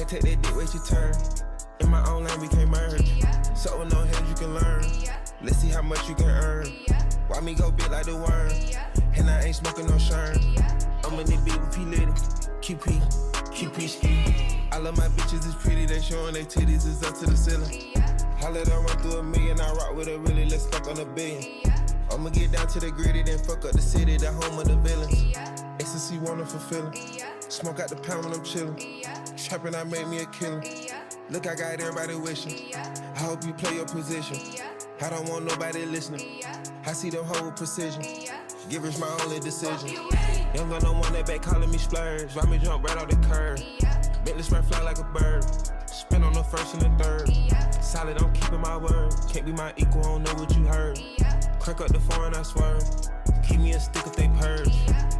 Can't take that dick, wait your turn. In my own lane, we can't merge. So with no hands, you can learn. Let's see how much you can earn. Why me go big like the worm? And I ain't smoking no shirt. I'm in this beat with P. Litty. QP ski. I love my bitches, it's pretty. They showing their titties, it's up to the ceiling. I let her run through a million. I rock with her really, let's fuck on a billion. I'ma get down to the gritty, then fuck up the city, the home of the villains. Ecstasy, wonderful feeling. Smoke out the pound when I'm chillin'. Trappin', I made me a killer. Look, I got everybody wishing. I hope you play your position. I don't want nobody listening. I see them hold with precision. Givers my only decision. Young gun no one that back calling me splurge. Ride me jump right off the curb. Bentley spread fly like a bird. Spin on the first and the third. Solid, I'm keeping my word. Can't be my equal, I don't know what you heard. Crank up the foreign, I swerve. Keep me a stick if they purge.